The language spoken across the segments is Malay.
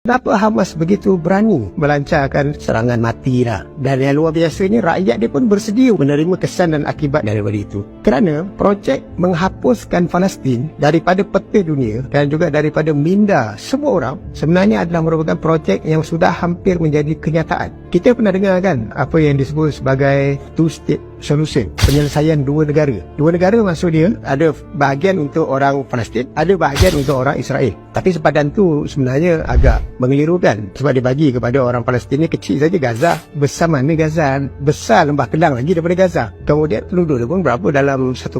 Kenapa Hamas begitu berani melancarkan serangan mati dah? Dan yang luar biasanya, rakyat dia pun bersedia menerima kesan dan akibat daripada itu. Kerana projek menghapuskan Palestin daripada peta dunia dan juga daripada minda semua orang sebenarnya adalah merupakan projek yang sudah hampir menjadi kenyataan. Kita pernah dengar kan apa yang disebut sebagai two-state solution, penyelesaian dua negara. Dua negara maksud dia ada bahagian untuk orang Palestin, ada bahagian untuk orang Israel. Tapi sepadan tu sebenarnya agak mengelirukan sebab dia bagi kepada orang Palestin ni kecil saja Gaza. Besar mana Gaza? Besar Lembah Kelang lagi daripada Gaza. Kemudian penduduk dia pun berapa, dalam 1,8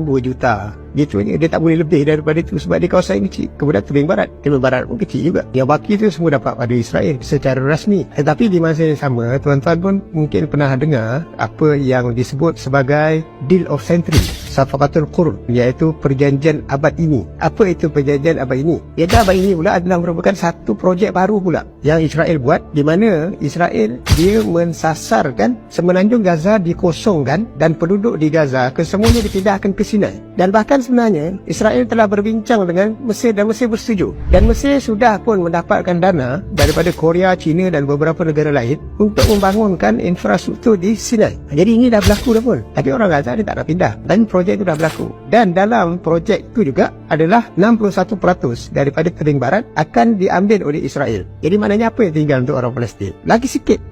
2 juta. Gitu aja, dia tak boleh lebih daripada itu sebab dia kawasan kecil. Kemudian Tebing Barat pun kecil juga. Yang baki itu semua dapat pada Israel secara rasmi. Tetapi di masa yang sama, tuan-tuan pun mungkin pernah dengar apa yang disebut sebagai Deal of Century, Safaqatul Qurun, iaitu perjanjian abad ini. Apa itu perjanjian abad ini? Iaitu abad ini pula adalah merupakan satu projek baru pula yang Israel buat, di mana Israel dia mensasarkan semenanjung Gaza dikosongkan dan penduduk di Gaza kesemuanya dipindahkan ke Sinai. Dan bahkan sebenarnya Israel telah berbincang dengan Mesir dan Mesir bersetuju, dan Mesir sudah pun mendapatkan dana daripada Korea, China dan beberapa negara lain untuk membangunkan infrastruktur di Sinai. Jadi ini dah berlaku dah pun, tapi orang Gaza dia tak nak pindah dan projek itu dah berlaku. Dan dalam projek itu juga adalah 61% daripada Tebing Barat akan diambil oleh Israel. Jadi maknanya apa yang tinggal untuk orang Palestin? Lagi sikit.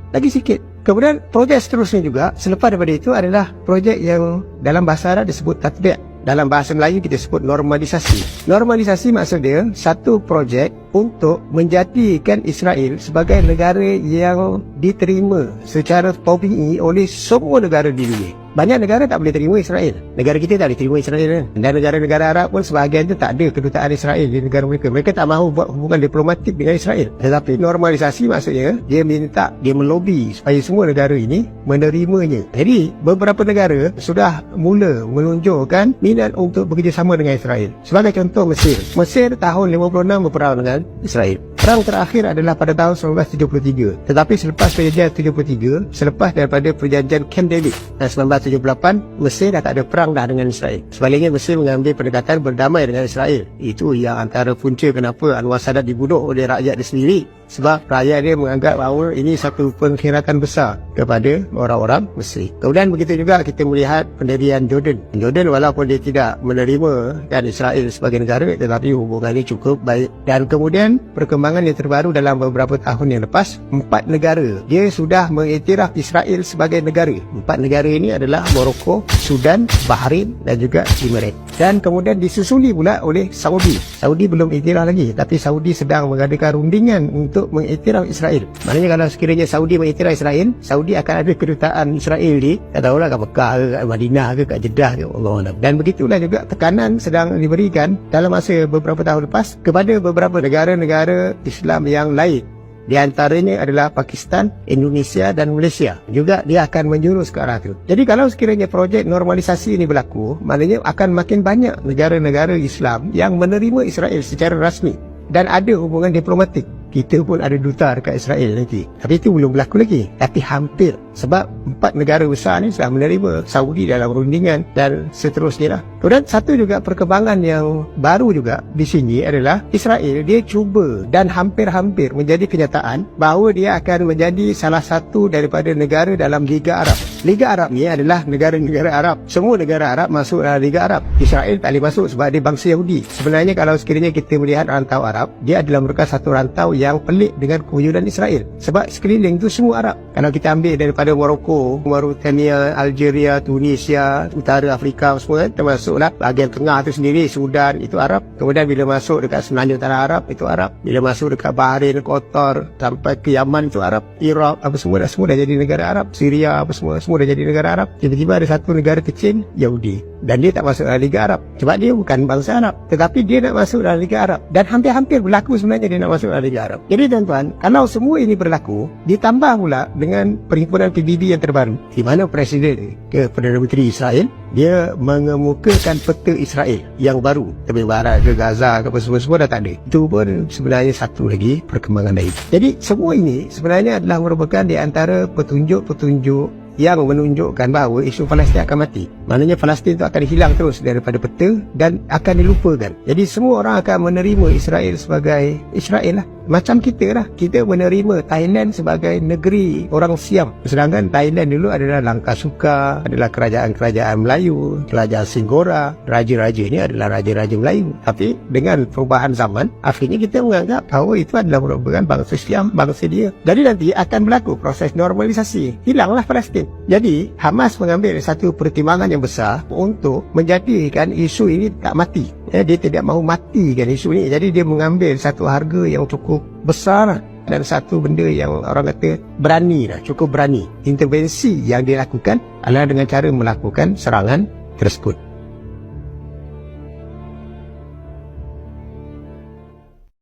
Kemudian projek seterusnya juga selepas daripada itu adalah projek yang dalam bahasa Arab disebut tatbiq. Dalam bahasa Melayu kita sebut normalisasi. Normalisasi maksud dia satu projek untuk menjadikan Israel sebagai negara yang diterima secara tabii oleh semua negara di dunia. Banyak negara tak boleh terima Israel. Negara kita tak boleh terima Israel kan? Dan negara-negara Arab pun sebahagian tu tak ada kedutaan Israel di negara mereka. Mereka tak mahu buat hubungan diplomatik dengan Israel. Tetapi normalisasi maksudnya dia minta, dia melobi supaya semua negara ini menerimanya. Jadi beberapa negara sudah mula menunjukkan minat untuk bekerjasama dengan Israel. Sebagai contoh Mesir. Mesir tahun 56 berperang dengan Israel. Perang terakhir adalah pada tahun 1973. Tetapi selepas perjanjian 73, selepas daripada perjanjian Camp David dan 1978, Mesir dah tak ada perang dah dengan Israel. Sebaliknya Mesir mengambil pendekatan berdamai dengan Israel. Itu yang antara punca kenapa Anwar Sadat dibunuh oleh rakyat dia sendiri. Sebab rakyat dia menganggap bahawa ini satu pengkhianatan besar kepada orang-orang Mesir. Kemudian begitu juga kita melihat pendirian Jordan. Jordan walaupun dia tidak menerima dan Israel sebagai negara, tetapi hubungannya cukup baik. Dan kemudian perkembangan yang terbaru dalam beberapa tahun yang lepas, 4 negara dia sudah mengiktiraf Israel sebagai negara. 4 negara ini adalah Morocco, Sudan, Bahrain dan juga Emirat. Dan kemudian disusuli pula oleh Saudi. Saudi belum iktiraf lagi, tapi Saudi sedang mengadakan rundingan untuk mengiktiraf Israel. Maknanya kalau sekiranya Saudi mengiktiraf Israel, Saudi akan ada kedutaan Israel di, tak tahulah kat Mekah ke, kat Madinah ke, kat Jeddah ke, Allah. Dan begitulah juga tekanan sedang diberikan dalam masa beberapa tahun lepas kepada beberapa negara-negara Islam yang lain. Di antaranya adalah Pakistan, Indonesia dan Malaysia. Juga dia akan menjurus ke arah itu. Jadi kalau sekiranya projek normalisasi ini berlaku, maknanya akan makin banyak negara-negara Islam yang menerima Israel secara rasmi dan ada hubungan diplomatik. Kita pun ada duta dekat Israel nanti. Tapi itu belum berlaku lagi. Tapi hampir. Sebab 4 negara besar ni sudah menerima Saudi dalam rundingan dan seterusnya lah. Kemudian satu juga perkembangan yang baru juga di sini adalah Israel dia cuba dan hampir-hampir menjadi kenyataan bahawa dia akan menjadi salah satu daripada negara dalam Liga Arab. Liga Arab ni adalah negara-negara Arab. Semua negara Arab masuk dalam Liga Arab. Israel tak boleh masuk sebab dia bangsa Yahudi. Sebenarnya kalau sekiranya kita melihat rantau Arab, dia adalah merupakan satu rantau yang pelik dengan kewujudan Israel. Sebab sekeliling tu semua Arab. Kalau kita ambil daripada Morocco, Mauritania, Algeria, Tunisia, Utara Afrika semua, termasuklah bahagian tengah tu sendiri, Sudan, itu Arab. Kemudian bila masuk dekat semenanjung tanah Arab, itu Arab. Bila masuk dekat Bahrain, Qatar, sampai ke Yaman, itu Arab. Iraq, apa semua dah jadi negara Arab. Syria, apa semua dah jadi negara Arab. Tiba-tiba ada satu negara kecil, Yahudi. Dan dia tak masuk dalam Liga Arab. Sebab dia bukan bangsa Arab. Tetapi dia nak masuk dalam Liga Arab. Dan hampir-hampir berlaku sebenarnya dia nak masuk dalam Liga Arab. Jadi tuan-tuan, kalau semua ini berlaku, ditambah pula dengan perhimpunan PBB yang terbaru, di mana Presiden ke Perdana Menteri Israel, dia mengemukakan peta Israel yang baru. Tebing Barat ke Gaza ke apa semua dah tak ada. Itu pun sebenarnya satu lagi perkembangan lain. Jadi semua ini sebenarnya adalah merupakan di antara petunjuk-petunjuk yang menunjukkan bahawa isu Palestin akan mati. Maknanya Palestin itu akan hilang terus daripada peta dan akan dilupakan. Jadi semua orang akan menerima Israel sebagai Israel lah. macam kita lah, kita menerima Thailand sebagai negeri orang Siam, sedangkan Thailand dulu adalah Langkasuka, adalah kerajaan-kerajaan Melayu, kerajaan Singgora, raja-raja ini adalah raja-raja Melayu. Tapi dengan perubahan zaman, akhirnya kita menganggap bahawa itu adalah merupakan bangsa Siam, bangsa dia. Jadi nanti akan berlaku proses normalisasi, hilanglah Palestin. Jadi Hamas mengambil satu pertimbangan yang besar untuk menjadikan isu ini tak mati. Dia tidak mahu matikan isu ini. Jadi dia mengambil satu harga yang cukup besar dan satu benda yang orang kata berani lah, cukup berani. Intervensi yang dilakukan adalah dengan cara melakukan serangan tersebut.